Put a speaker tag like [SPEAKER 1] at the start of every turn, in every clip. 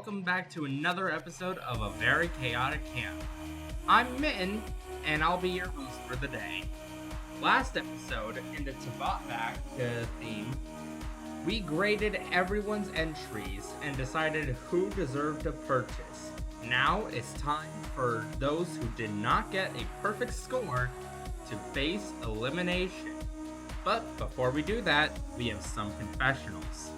[SPEAKER 1] welcome back to another episode of A Very Chaotic Camp. I'm Mitten, and I'll be your host for the day. Last episode, in the Tabatback theme, we graded everyone's entries and decided who deserved a purchase. Now it's time for those who did not get a perfect score to face elimination. But before we do that, we have some confessionals.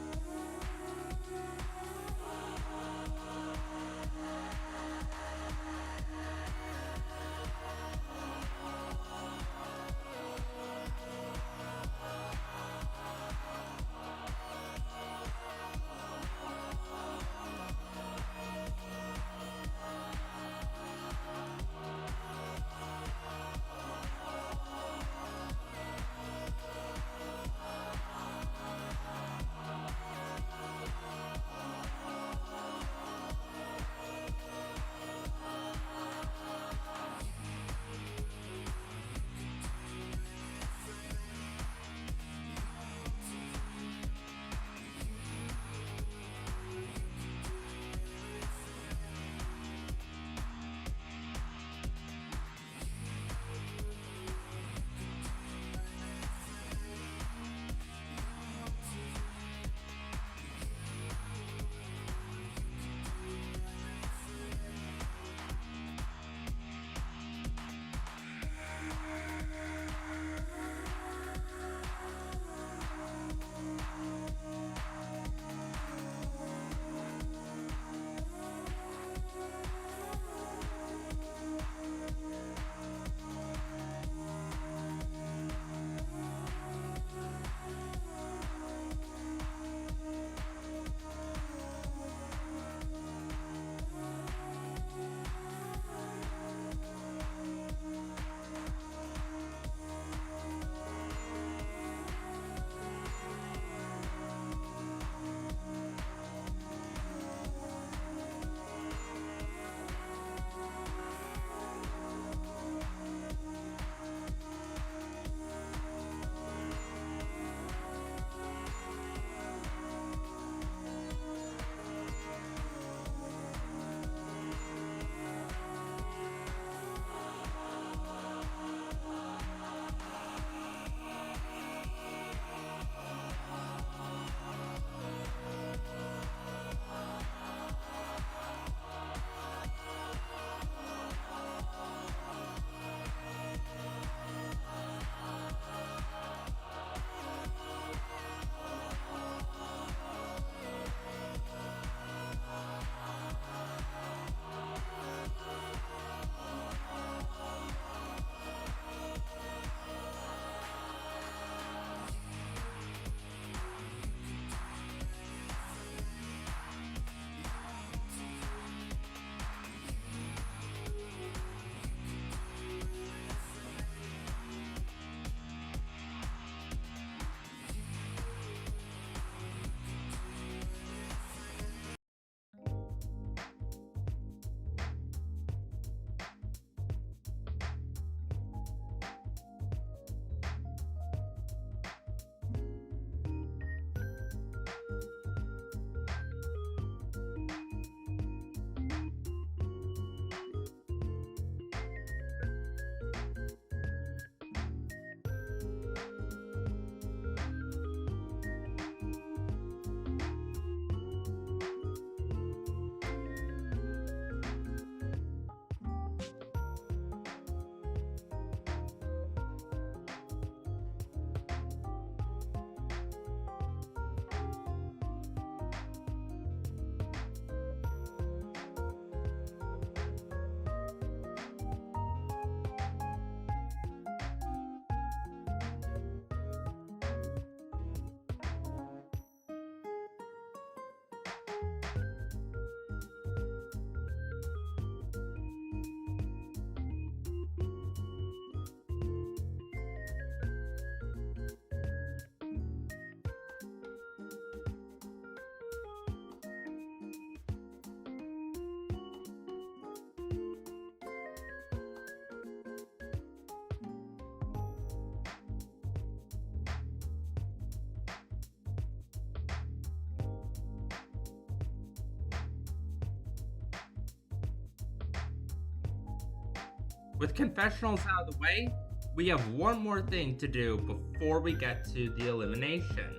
[SPEAKER 1] With confessionals out of the way, we have one more thing to do before we get to the elimination.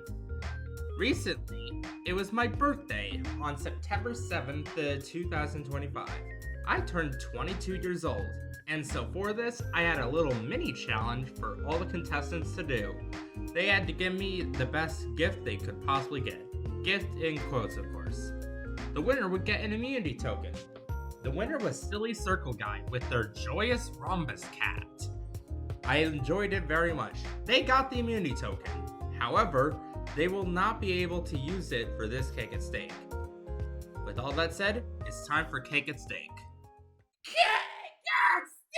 [SPEAKER 1] Recently, it was my birthday on September 7th, 2025. I turned 22 years old, and so for this, I had a little mini challenge for all the contestants to do. They had to give me the best gift they could possibly get. Gift in quotes, of course. The winner would get an immunity token. The winner was Silly Circle Guy with their Joyous Rhombus Cat. I enjoyed it very much. They got the immunity token. However, they will not be able to use it for this cake and steak. With all that said, it's time for cake and steak. Cake and steak!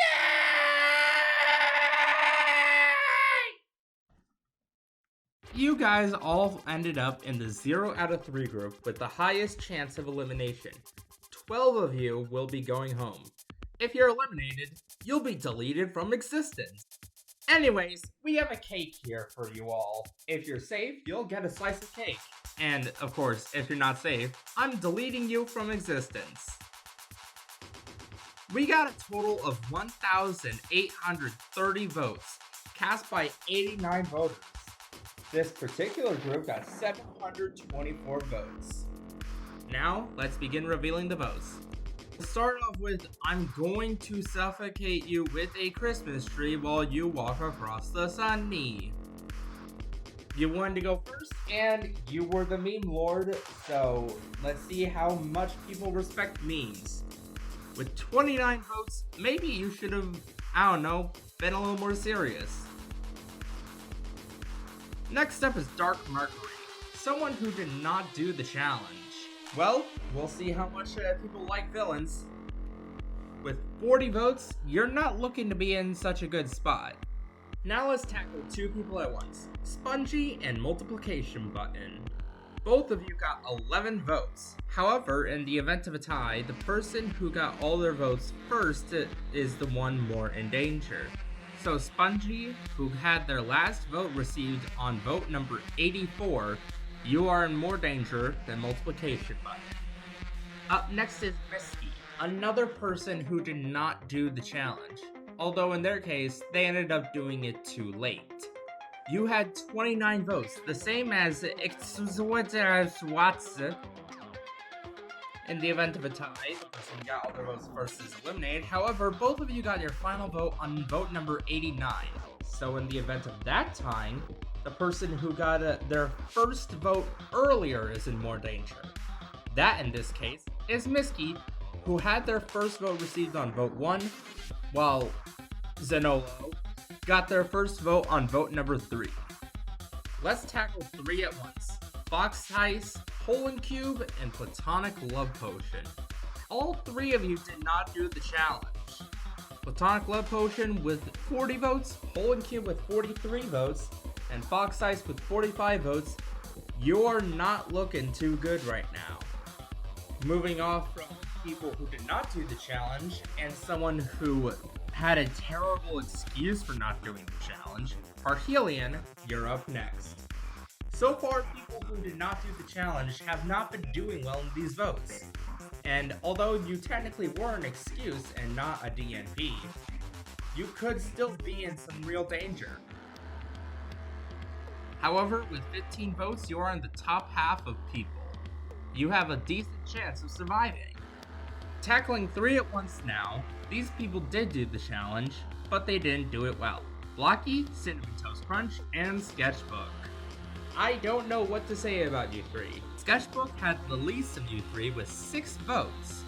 [SPEAKER 1] You guys all ended up in the 0 out of 3 group with the highest chance of elimination. 12 of you will be going home. If you're eliminated, you'll be deleted from existence. Anyways, we have a cake here for you all. If you're safe, you'll get a slice of cake. And, of course, if you're not safe, I'm deleting you from existence. We got a total of 1,830 votes, cast by 89 voters. This particular group got 724 votes. Now, let's begin revealing the votes. We'll start off with, I'm going to suffocate you with a Christmas tree while you walk across the sunny. You wanted to go first, and you were the meme lord, so let's see how much people respect memes. With 29 votes, maybe you should have, been a little more serious. Next up is Dark Mercury, someone who did not do the challenge. Well, we'll see how much people like villains. With 40 votes, you're not looking to be in such a good spot. Now let's tackle 2 people at once, Spongy and Multiplication Button. Both of you got 11 votes. However, in the event of a tie, the person who got all their votes first is the one more in danger. So Spongy, who had their last vote received on vote number 84, you are in more danger than Multiplication Button. Up next is Misky, another person who did not do the challenge, although in their case, they ended up doing it too late. You had 29 votes, the same as Watson. In the event of a tie, the person who got all their votes first is eliminated. However, both of you got your final vote on vote number 89. So in the event of that tie, the person who got their first vote earlier is in more danger. That, in this case, is Misky, who had their first vote received on vote 1, while Zenolo got their first vote on vote number 3. Let's tackle 3 at once. Fox Heist, Poland Cube, and Platonic Love Potion. All 3 of you did not do the challenge. Platonic Love Potion with 40 votes, Poland Cube with 43 votes, and Fox Ice with 45 votes. You're not looking too good right now. Moving off from people who did not do the challenge and someone who had a terrible excuse for not doing the challenge, Parhelion, you're up next. So far, people who did not do the challenge have not been doing well in these votes. And although you technically were an excuse and not a DNP, you could still be in some real danger. However, with 15 votes, you are in the top half of people. You have a decent chance of surviving. Tackling 3 at once now, these people did do the challenge, but they didn't do it well. Blocky, Cinnamon Toast Crunch, and Sketchbook. I don't know what to say about you 3. Sketchbook had the least of you 3 with 6 votes.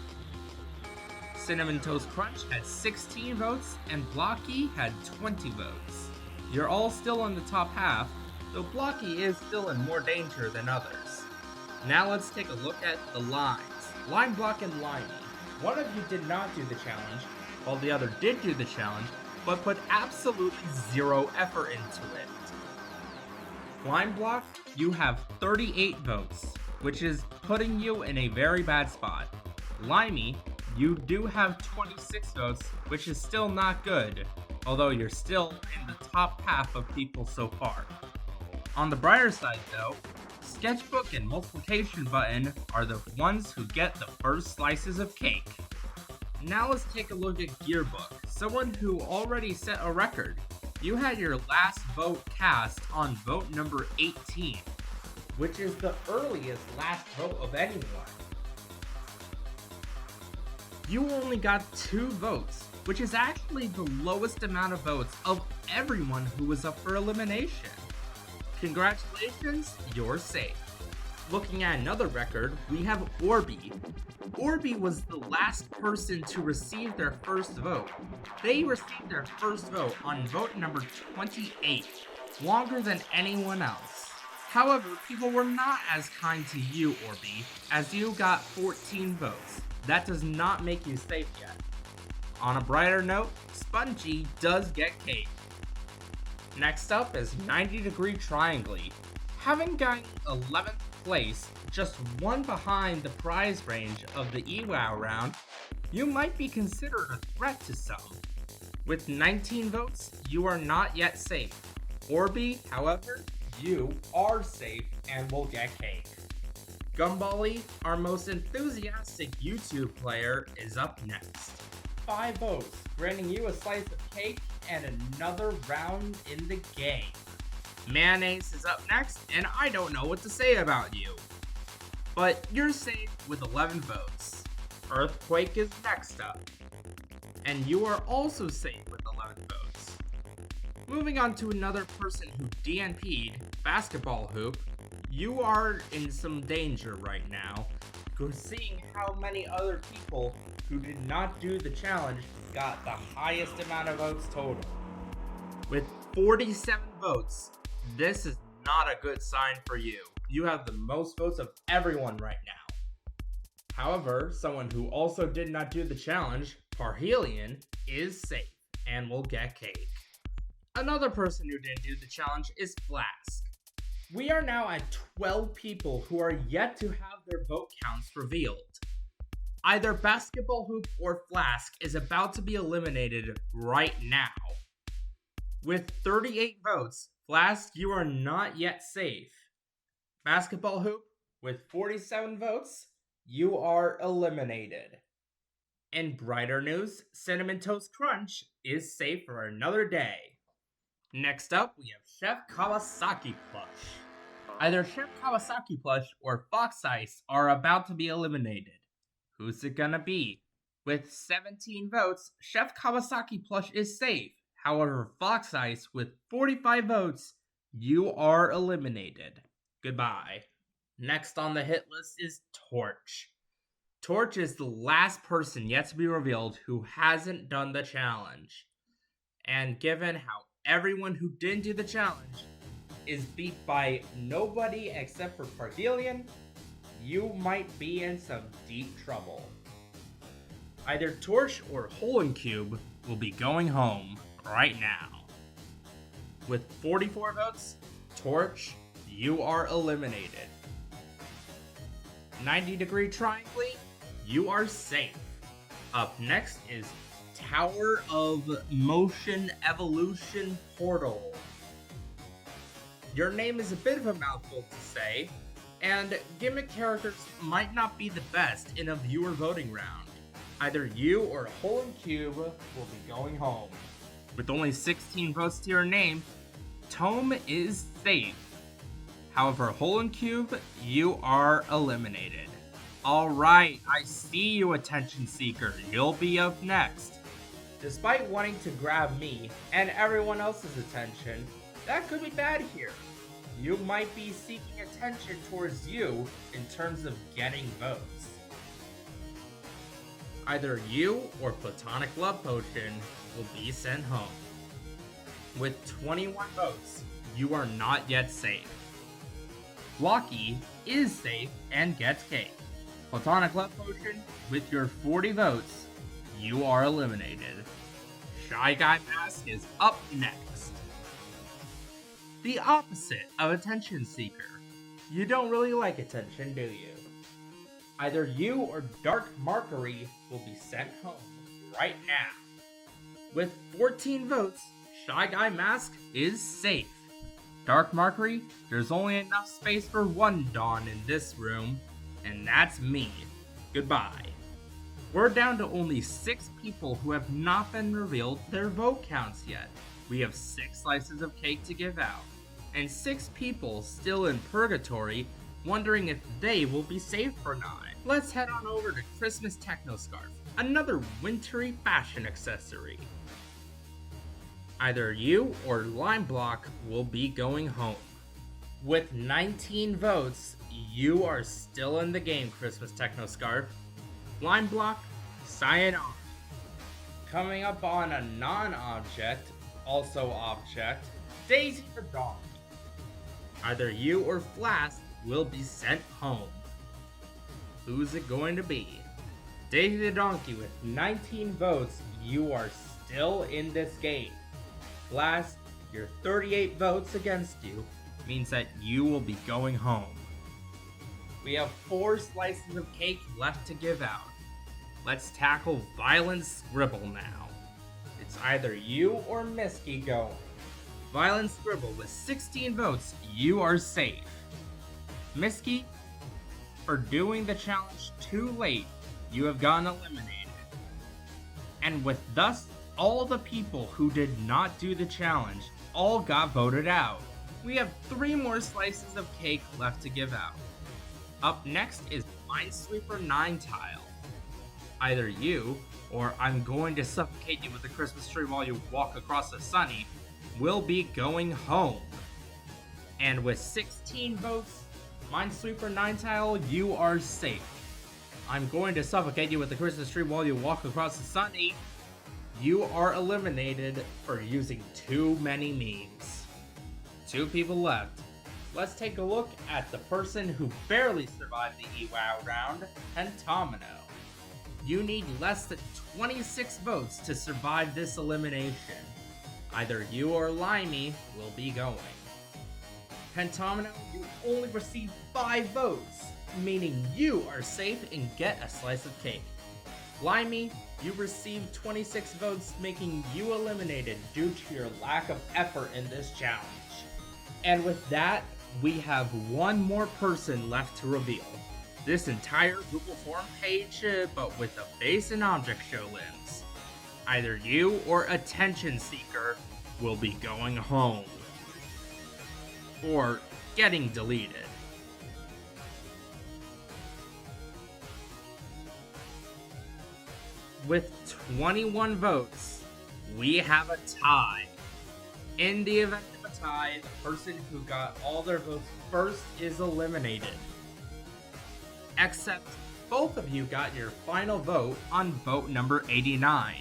[SPEAKER 1] Cinnamon Toast Crunch had 16 votes, and Blocky had 20 votes. You're all still in the top half, though Blocky is still in more danger than others. Now let's take a look at the lines. Line Block and Limey. One of you did not do the challenge, while the other did do the challenge, but put absolutely 0 effort into it. Line Block, you have 38 votes, which is putting you in a very bad spot. Limey, you do have 26 votes, which is still not good, although you're still in the top half of people so far. On the brighter side though, Sketchbook and Multiplication Button are the ones who get the first slices of cake. Now let's take a look at Gearbook, someone who already set a record. You had your last vote cast on vote number 18, which is the earliest last vote of anyone. You only got 2 votes, which is actually the lowest amount of votes of everyone who was up for elimination. Congratulations, you're safe. Looking at another record, we have Orby. Orby was the last person to receive their first vote. They received their first vote on vote number 28, longer than anyone else. However, people were not as kind to you, Orby, as you got 14 votes. That does not make you safe yet. On a brighter note, Spongy does get cake. Next up is 90 Degree Triangle. Having gotten 11th place, just one behind the prize range of the EWOW round, you might be considered a threat to some. With 19 votes, you are not yet safe. Orby, however, you are safe and will get cake. Gumbally, our most enthusiastic YouTube player, is up next. 5 votes, granting you a slice of cake and another round in the game. Mayonnaise is up next, and I don't know what to say about you. But you're safe with 11 votes. Earthquake is next up, and you are also safe with 11 votes. Moving on to another person who DNP'd, Basketball Hoop, you are in some danger right now, seeing how many other people who did not do the challenge got the highest amount of votes total. With 47 votes, this is not a good sign for you. You have the most votes of everyone right now. However, someone who also did not do the challenge, Parhelion, is safe and will get cake. Another person who didn't do the challenge is Flask. We are now at 12 people who are yet to have their vote counts revealed. Either Basketball Hoop or Flask is about to be eliminated right now. With 38 votes, Flask, you are not yet safe. Basketball Hoop, with 47 votes, you are eliminated. In brighter news, Cinnamon Toast Crunch is safe for another day. Next up, we have Chef Kawasaki Plush. Either Chef Kawasaki Plush or Fox Ice are about to be eliminated. Who's it gonna be? With 17 votes, Chef Kawasaki Plush is safe. However, Fox Ice, with 45 votes, you are eliminated. Goodbye. Next on the hit list is Torch. Torch is the last person yet to be revealed who hasn't done the challenge. And given how everyone who didn't do the challenge is beat by nobody except for Parhelion, you might be in some deep trouble. Either Torch or Hole and Cube will be going home right now. With 44 votes, Torch, you are eliminated. 90 Degree Triangle, you are safe. Up next is Tower of Motion Evolution Portal. Your name is a bit of a mouthful to say, and gimmick characters might not be the best in a viewer voting round. Either you or Hole and Cube will be going home. With only 16 votes to your name, Tome is safe. However, Hole and Cube, you are eliminated. Alright, I see you, Attention Seeker. You'll be up next. Despite wanting to grab me and everyone else's attention, that could be bad here. You might be seeking attention towards you in terms of getting votes. Either you or Platonic Love Potion will be sent home. With 21 votes, you are not yet safe. Blocky is safe and gets cake. Platonic Love Potion, with your 40 votes, you are eliminated. Shy Guy Mask is up next. The opposite of Attention Seeker. You don't really like attention, do you? Either you or Dark Markery will be sent home right now. With 14 votes, Shy Guy Mask is safe. Dark Markery, there's only enough space for one Dawn in this room, and that's me. Goodbye. We're down to only 6 people who have not been revealed their vote counts yet. We have 6 slices of cake to give out, and 6 people still in purgatory wondering if they will be safe or not. Let's head on over to Christmas Techno Scarf, another wintry fashion accessory. Either you or Lime Block will be going home. With 19 votes, you are still in the game, Christmas Techno Scarf. Lime Block, sayonara. Coming up on a non-object, also object, Daisy the Donkey. Either you or Flask will be sent home. Who's it going to be? Daisy the Donkey with 19 votes, you are still in this game. Flask, your 38 votes against you means that you will be going home. We have 4 slices of cake left to give out. Let's tackle Violent Scribble now. It's either you or Misky going. Violent Scribble with 16 votes, you are safe. Misky, for doing the challenge too late, you have gotten eliminated. And with thus all the people who did not do the challenge all got voted out. We have 3 more slices of cake left to give out. Up next is Minesweeper 9 Tile. Either you, or I'm going to suffocate you with a Christmas tree while you walk across the sunny, will be going home. And with 16 votes, Minesweeper 9 Tile, you are safe. I'm going to suffocate you with the Christmas tree while you walk across the sunny. You are eliminated for using too many memes. 2 people left. Let's take a look at the person who barely survived the EWOW round, Pentomino. You need less than 26 votes to survive this elimination. Either you or Limey will be going. Pentomino, you only received 5 votes, meaning you are safe and get a slice of cake. Limey, you received 26 votes, making you eliminated due to your lack of effort in this challenge. And with that, we have 1 more person left to reveal. This entire Google form page, but with the face and object show limbs. Either you or Attention Seeker will be going home. Or getting deleted. With 21 votes, we have a tie. In the event of a tie, the person who got all their votes first is eliminated. Except both of you got your final vote on vote number 89.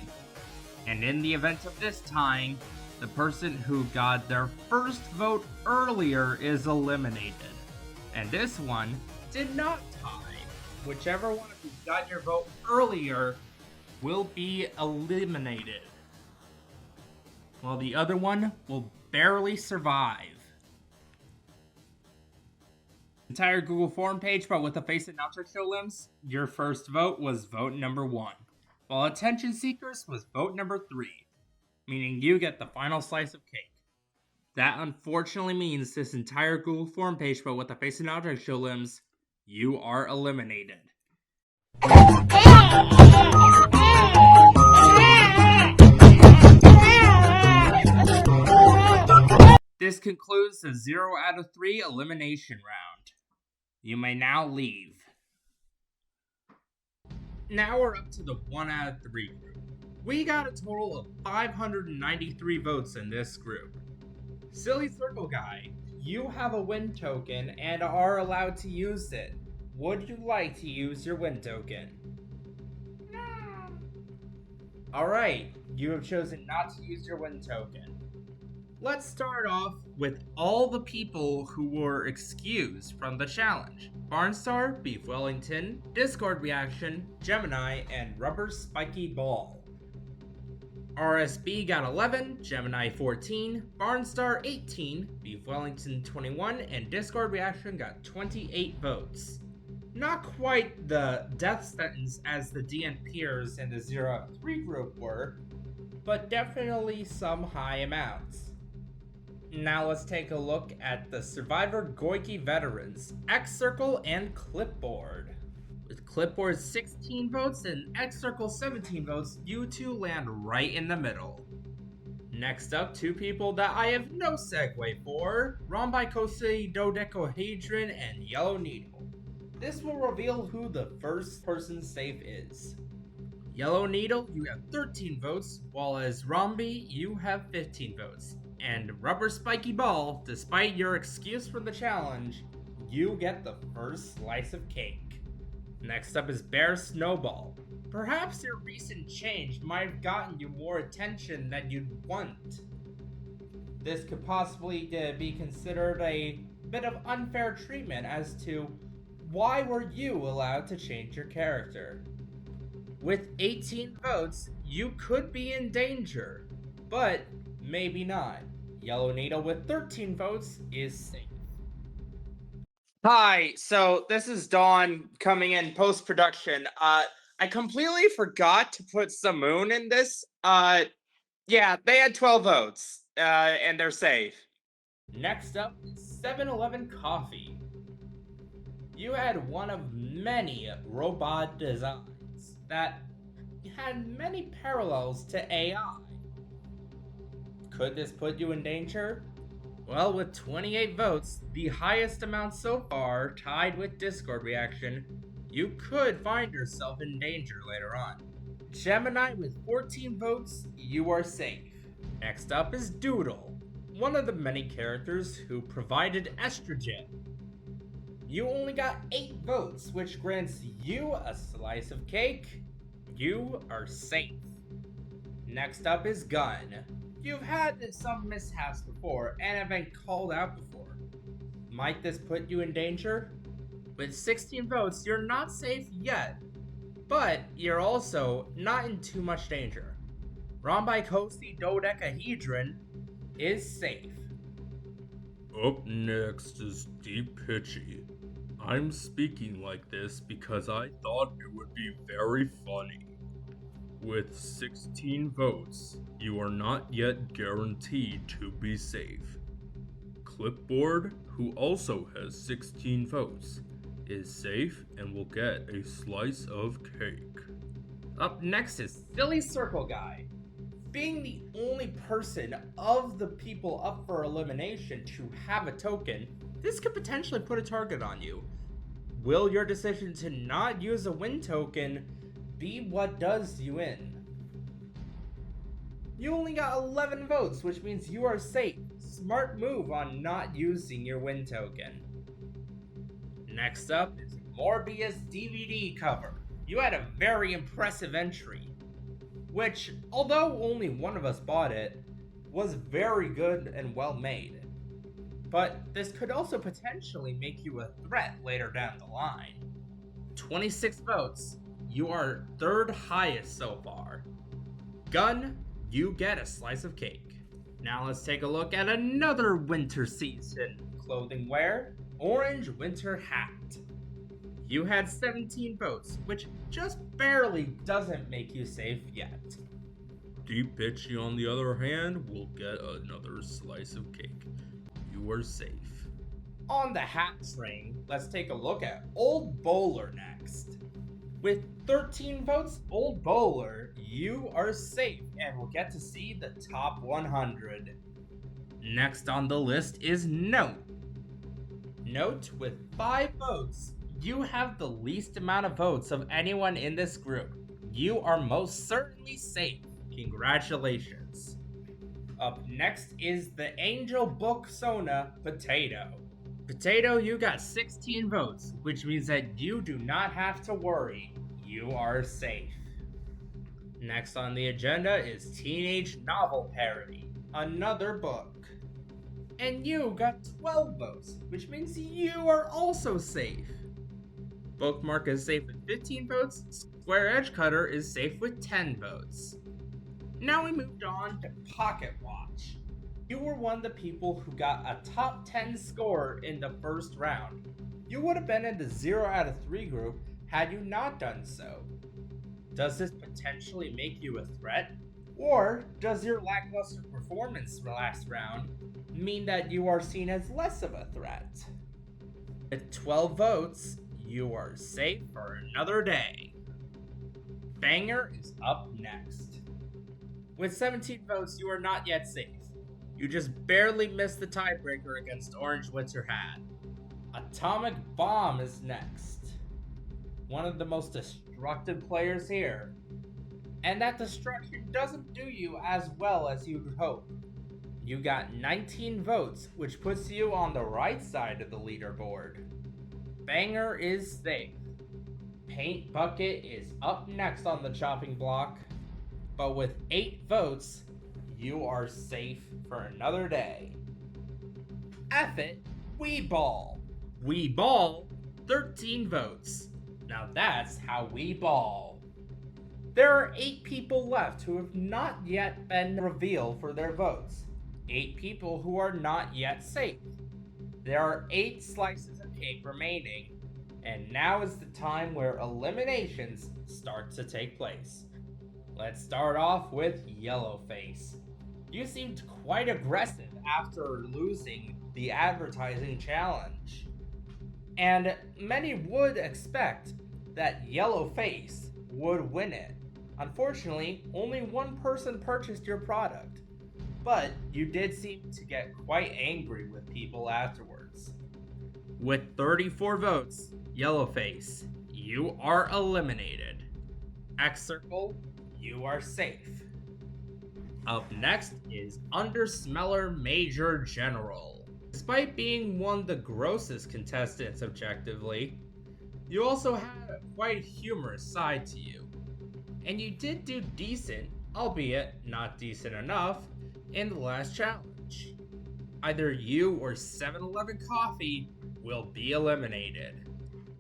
[SPEAKER 1] And in the event of this tying, the person who got their first vote earlier is eliminated. And this one did not tie. Whichever one of you got your vote earlier will be eliminated, while the other one will barely survive. Entire Google form page, but with a face and object show limbs, your first vote was vote number 1, while Attention Seekers was vote number 3, meaning you get the final slice of cake. That unfortunately means this entire Google form page, but with a face and object show limbs, you are eliminated. This concludes the 0 out of 3 elimination round. You may now leave. Now we're up to the 1 out of 3 group. We got a total of 593 votes in this group. Silly Circle Guy, you have a win token and are allowed to use it. Would you like to use your win token? No. Alright, you have chosen not to use your win token. Let's start off with all the people who were excused from the challenge. Barnstar, Beef Wellington, Discord Reaction, Gemini, and Rubber Spiky Ball. RSB got 11, Gemini 14, Barnstar 18, Beef Wellington 21, and Discord Reaction got 28 votes. Not quite the death sentence as the DNPers in the 0 out of 3 group were, but definitely some high amounts. Now let's take a look at the Survivor Goiki veterans, X Circle and Clipboard. With Clipboard's 16 votes and X Circle's 17 votes, you two land right in the middle. Next up, two people that I have no segue for, Rhombicosity, Dodecahedron, and Yellow Needle. This will reveal who the first person safe is. Yellow Needle, you have 13 votes, while as Rhombi, you have 15 votes. And Rubber Spiky Ball, despite your excuse for the challenge, you get the first slice of cake. Next up is Bear Snowball. Perhaps your recent change might have gotten you more attention than you'd want. This could possibly be considered a bit of unfair treatment as to why were you allowed to change your character. With 18 votes, you could be in danger, but maybe not. Yellow Needle with 13 votes is safe. Hi, so this is Dawn coming in post-production. I completely forgot to put Samoon in this. Yeah, they had 12 votes, and they're safe. Next up, 7-Eleven Coffee. You had one of many robot designs that had many parallels to AI. Could this put you in danger? Well, with 28 votes, the highest amount so far, tied with Discord reaction, you could find yourself in danger later on. Gemini with 14 votes, you are safe. Next up is Doodle, one of the many characters who provided estrogen. You only got 8 votes, which grants you a slice of cake. You are safe. Next up is Gun. You've had some mishaps before and have been called out before. Might this put you in danger? With 16 votes, you're not safe yet, but you're also not in too much danger. Rhombicosity Dodecahedron is safe.
[SPEAKER 2] Up next is Deep Pitchy. I'm speaking like this because I thought it would be very funny. With 16 votes, you are not yet guaranteed to be safe. Clipboard, who also has 16 votes, is safe and will get a slice of cake.
[SPEAKER 1] Up next is Silly Circle Guy. Being the only person of the people up for elimination to have a token, this could potentially put a target on you. Will your decision to not use a win token be what does you in? You only got 11 votes, which means you are safe. Smart move on not using your win token. Next up is Morbius DVD cover. You had a very impressive entry, which, although only one of us bought it, was very good and well made. But this could also potentially make you a threat later down the line. 26 votes. You are third highest so far. Gun, you get a slice of cake. Now let's take a look at another winter season clothing wear, Orange Winter Hat. You had 17 votes, which just barely doesn't make you safe yet.
[SPEAKER 2] Deep Pitchy, on the other hand, will get another slice of cake. You are safe.
[SPEAKER 1] On the hat train, let's take a look at Old Bowler next. With 13 votes, Old Bowler, you are safe and will get to see the top 100. Next on the list is Note. Note, with 5 votes, you have the least amount of votes of anyone in this group. You are most certainly safe. Congratulations. Up next is the Angel Book Sona Potato. Potato, you got 16 votes, which means that you do not have to worry. You are safe. Next on the agenda is Teenage Novel Parody, another book. And you got 12 votes, which means you are also safe. Bookmark is safe with 15 votes, Square Edge Cutter is safe with 10 votes. Now we moved on to Pocket Watch. You were one of the people who got a top 10 score in the first round. You would have been in the 0 out of 3 group had you not done so. Does this potentially make you a threat? Or does your lackluster performance last round mean that you are seen as less of a threat? With 12 votes, you are safe for another day. Banger is up next. With 17 votes, you are not yet safe. You just barely missed the tiebreaker against Orange Winter Hat. Atomic Bomb is next. One of the most destructive players here. And that destruction doesn't do you as well as you'd hope. You got 19 votes, which puts you on the right side of the leaderboard. Banger is safe. Paint Bucket is up next on the chopping block. But with 8 votes, you are safe for another day. F it, Wee Ball. Wee Ball, 13 votes. Now that's how we ball. There are 8 people left who have not yet been revealed for their votes. 8 people who are not yet safe. There are 8 slices of cake remaining, and now is the time where eliminations start to take place. Let's start off with Yellowface. You seemed quite aggressive after losing the advertising challenge. And many would expect that Yellowface would win it. Unfortunately, only one person purchased your product, but you did seem to get quite angry with people afterwards. With 34 votes, Yellowface, you are eliminated. X Circle, you are safe. Up next is Undersmeller Major General. Despite being one of the grossest contestants objectively, you also had a quite humorous side to you. And you did do decent, albeit not decent enough, in the last challenge. Either you or 7-Eleven Coffee will be eliminated.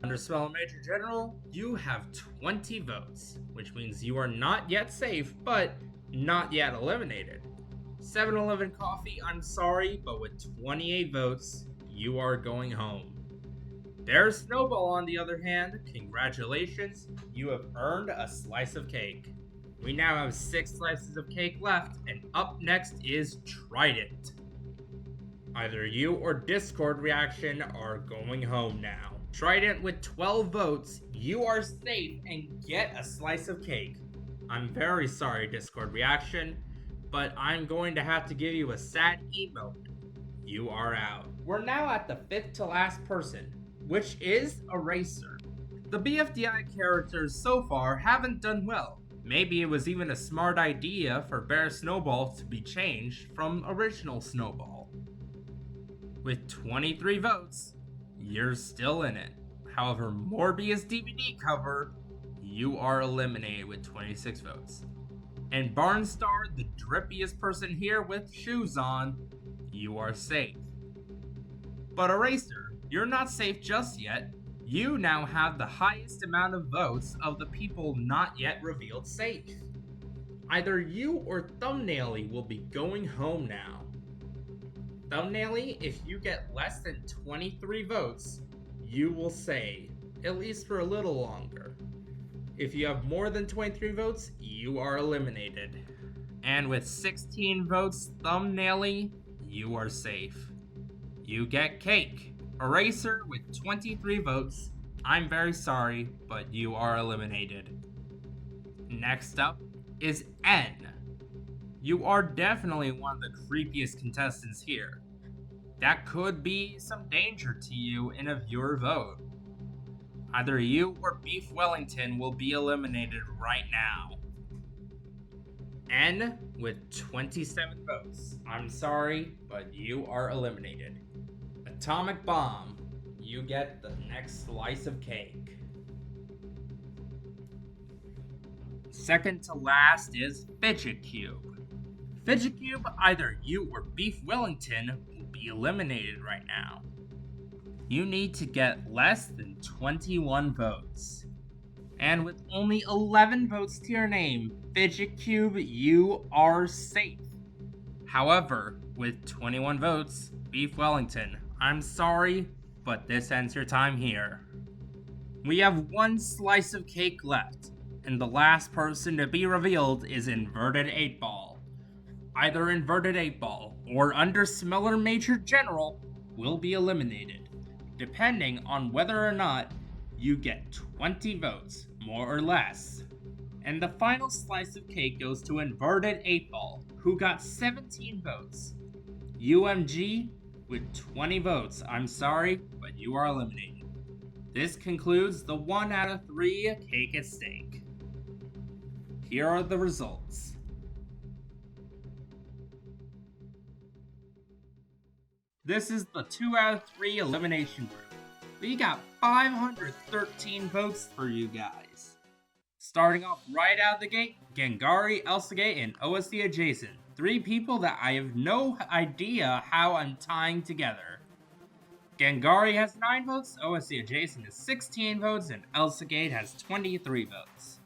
[SPEAKER 1] Undersmeller Major General, you have 20 votes, which means you are not yet safe, but not yet eliminated. 7-Eleven Coffee, I'm sorry, but with 28 votes, you are going home. Bear Snowball, on the other hand, congratulations, you have earned a slice of cake. We now have 6 slices of cake left, and up next is Trident. Either you or Discord Reaction are going home now. Trident, with 12 votes, you are safe and get a slice of cake. I'm very sorry, Discord Reaction, but I'm going to have to give you a sad emote. You are out. We're now at the 5th to last person, which is Eraser. The BFDI characters so far haven't done well. Maybe it was even a smart idea for Bear Snowball to be changed from original Snowball. With 23 votes, you're still in it. However, Morbius DVD cover, you are eliminated with 26 votes. And Barnstar, the drippiest person here with shoes on, you are safe. But Eraser, you're not safe just yet. You now have the highest amount of votes of the people not yet revealed safe. Either you or Thumbnaily will be going home now. Thumbnaily, if you get less than 23 votes, you will stay, at least for a little longer. If you have more than 23 votes, you are eliminated. And with 16 votes, Thumbnaily, you are safe. You get cake. Eraser with 23 votes, I'm very sorry, but you are eliminated. Next up is N. You are definitely one of the creepiest contestants here. That could be some danger to you in a viewer vote. Either you or Beef Wellington will be eliminated right now. N with 27 votes. I'm sorry, but you are eliminated. Atomic Bomb, you get the next slice of cake. Second to last is Fidget Cube. Fidget Cube, either you or Beef Wellington will be eliminated right now. You need to get less than 21 votes. And with only 11 votes to your name, Fidget Cube, you are safe. However, with 21 votes, Beef Wellington, I'm sorry, but this ends your time here. We have 1 slice of cake left, and the last person to be revealed is Inverted 8-Ball. Either Inverted 8-Ball or Undersmeller Major General will be eliminated, depending on whether or not you get 20 votes, more or less. And the final slice of cake goes to Inverted 8 Ball, who got 17 votes. UMG with 20 votes. I'm sorry, but you are eliminated. This concludes the 1 out of 3 cake at stake. Here are the results. This is the 2 out of 3 elimination group. We got 513 votes for you guys. Starting off right out of the gate, Gengari, Elsagate, and OSC Adjacent. 3 people that I have no idea how I'm tying together. Gengari has 9 votes, OSC Adjacent has 16 votes, and Elsagate has 23 votes.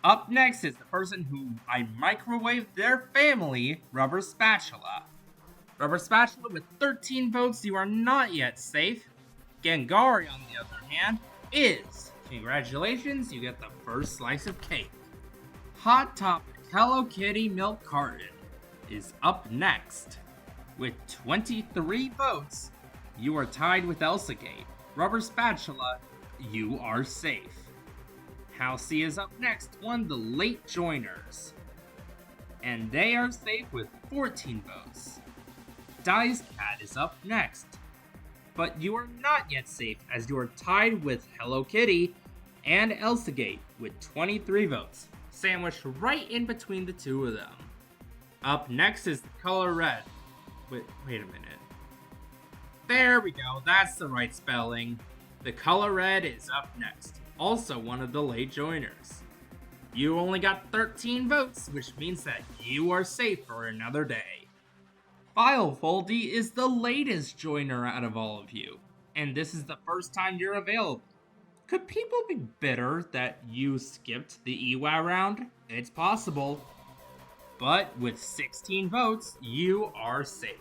[SPEAKER 1] Up next is the person who I microwaved their family, Rubber Spatula. Rubber Spatula with 13 votes, you are not yet safe. Gengari, on the other hand, is. Congratulations, you get the first slice of cake. Hot Topic Hello Kitty Milk Carton is up next. With 23 votes, you are tied with Elsagate. Rubber Spatula, you are safe. Halsey is up next, one of the late joiners. And they are safe with 14 votes. Dice Cat is up next. But you are not yet safe as you are tied with Hello Kitty and Elsagate with 23 votes, sandwiched right in between the two of them. Up next is the color red. Wait a minute. There we go, that's the right spelling. The color red is up next, also one of the late joiners. You only got 13 votes, which means that you are safe for another day. File Foldy is the latest joiner out of all of you, and this is the first time you're available. Could people be bitter that you skipped the EWA round? It's possible. But with 16 votes, you are safe.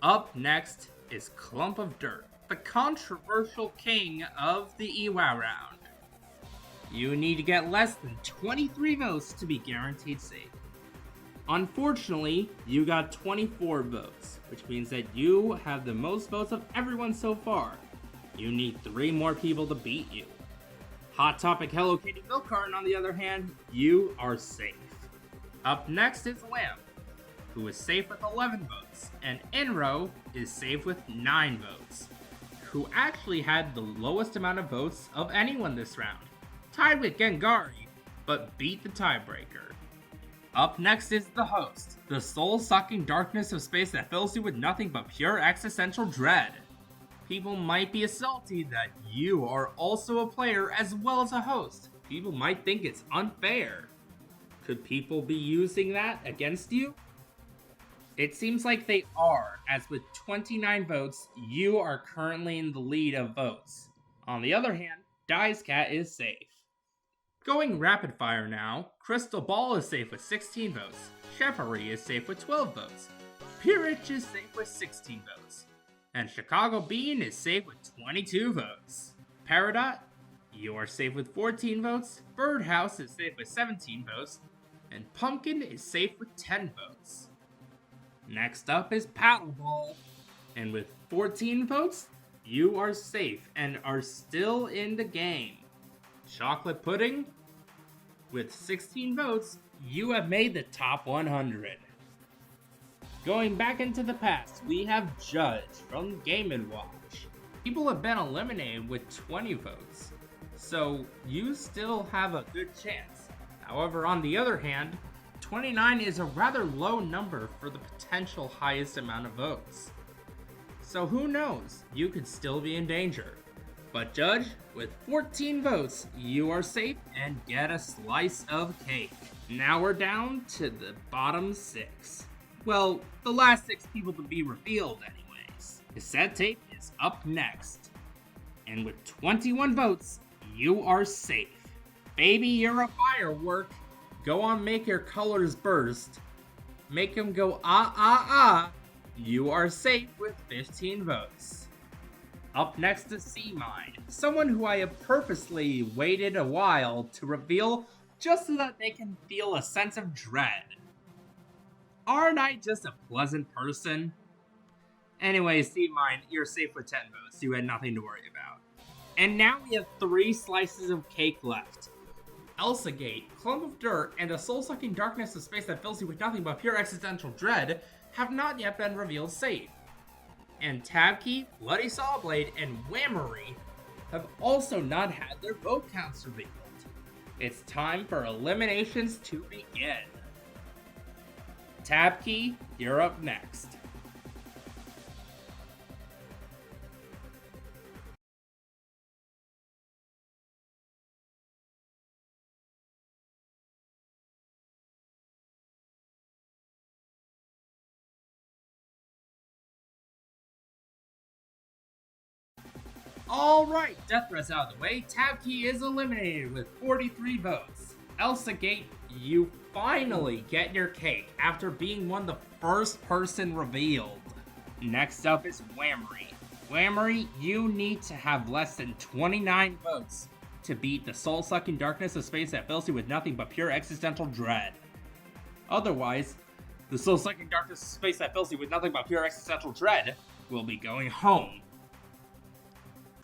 [SPEAKER 1] Up next is Clump of Dirt, the controversial king of the EWA round. You need to get less than 23 votes to be guaranteed safe. Unfortunately, you got 24 votes, which means that you have the most votes of everyone so far. You need 3 more people to beat you. Hot Topic Hello Kitty Milk Carton, on the other hand, you are safe. Up next is Lamb, who is safe with 11 votes, and Enro is safe with 9 votes, who actually had the lowest amount of votes of anyone this round, tied with Gengari, but beat the tiebreaker. Up next is the host, the soul-sucking darkness of space that fills you with nothing but pure existential dread. People might be salty that you are also a player as well as a host. People might think it's unfair. Could people be using that against you? It seems like they are, as with 29 votes, you are currently in the lead of votes. On the other hand, Dice Cat is safe. Going rapid fire now, Crystal Ball is safe with 16 votes, Chefery is safe with 12 votes, Peerage is safe with 16 votes, and Chicago Bean is safe with 22 votes. Peridot, you are safe with 14 votes, Birdhouse is safe with 17 votes, and Pumpkin is safe with 10 votes. Next up is Paddleball, and with 14 votes, you are safe and are still in the game. Chocolate Pudding, with 16 votes, you have made the top 100. Going back into the past, we have Judge from Game & Watch. People have been eliminated with 20 votes, so you still have a good chance. However, on the other hand, 29 is a rather low number for the potential highest amount of votes. So who knows, you could still be in danger. But Judge, with 14 votes, you are safe and get a slice of cake. Now we're down to the bottom 6. Well, the last 6 people to be revealed anyways. Cassette Tape is up next. And with 21 votes, you are safe. Baby, you're a firework. Go on, make your colors burst. Make them go ah ah ah. You are safe with 15 votes. Up next is Sea Mine, someone who I have purposely waited a while to reveal just so that they can feel a sense of dread. Aren't I just a pleasant person? Anyways, see mine, you're safe with 10 votes. You had nothing to worry about. And now we have 3 slices of cake left. Elsa Gate, Clump of Dirt, and the soul-sucking darkness of space that fills you with nothing but pure existential dread have not yet been revealed safe. And Tabkey, Bloody Sawblade, and Whammery have also not had their vote counts revealed. It's time for eliminations to begin. Tabkey, you're up next. Alright, Death Threat's out of the way. Tabkey is eliminated with 43 votes. Elsa Gate, you finally get your cake after being one of the first person revealed. Next up is Whammery. Whammery, you need to have less than 29 votes to beat the soul-sucking darkness of space that fills you with nothing but pure existential dread. Otherwise, the soul-sucking darkness of space that fills you with nothing but pure existential dread will be going home.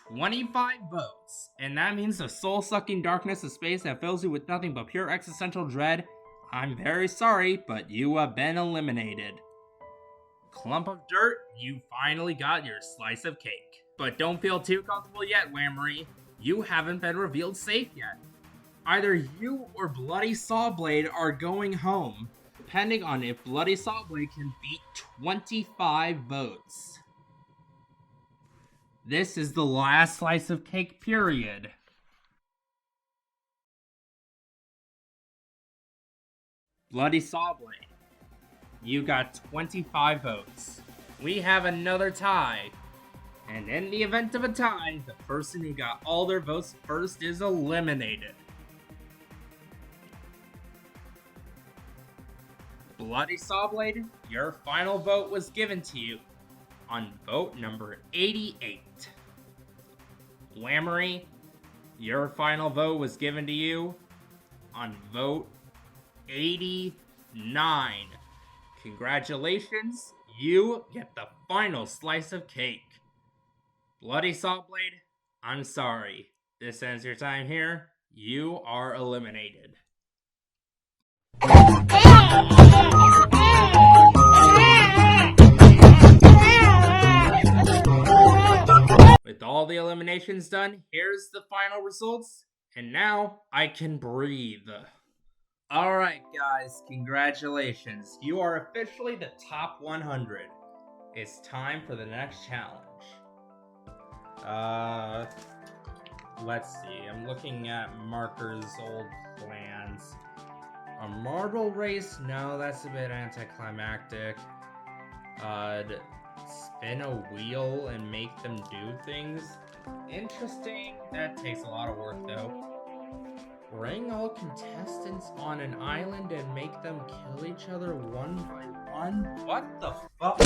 [SPEAKER 1] 25 votes, and that means the soul-sucking darkness of space that fills you with nothing but pure existential dread. I'm very sorry, but you have been eliminated. Clump of Dirt, you finally got your slice of cake. But don't feel too comfortable yet, Whammery. You haven't been revealed safe yet. Either you or Bloody Sawblade are going home, depending on if Bloody Sawblade can beat 25 votes. This is the last slice of cake, period. Bloody Sawblade, you got 25 votes. We have another tie. And in the event of a tie, the person who got all their votes first is eliminated. Bloody Sawblade, your final vote was given to you on vote number 88. Whammery, your final vote was given to you on vote 89. Congratulations, you get the final slice of cake. Bloody Sawblade, I'm sorry. This ends your time here. You are eliminated. With all the eliminations done, here's the final results, and now I can breathe. Alright guys, congratulations. You are officially the top 100. It's time for the next challenge. Let's see, I'm looking at Marker's old plans. A marble race? No, that's a bit anticlimactic. Spin a wheel and make them do things? Interesting. That takes a lot of work though. Bring all contestants on an island and make them kill each other one by one? What the fuck?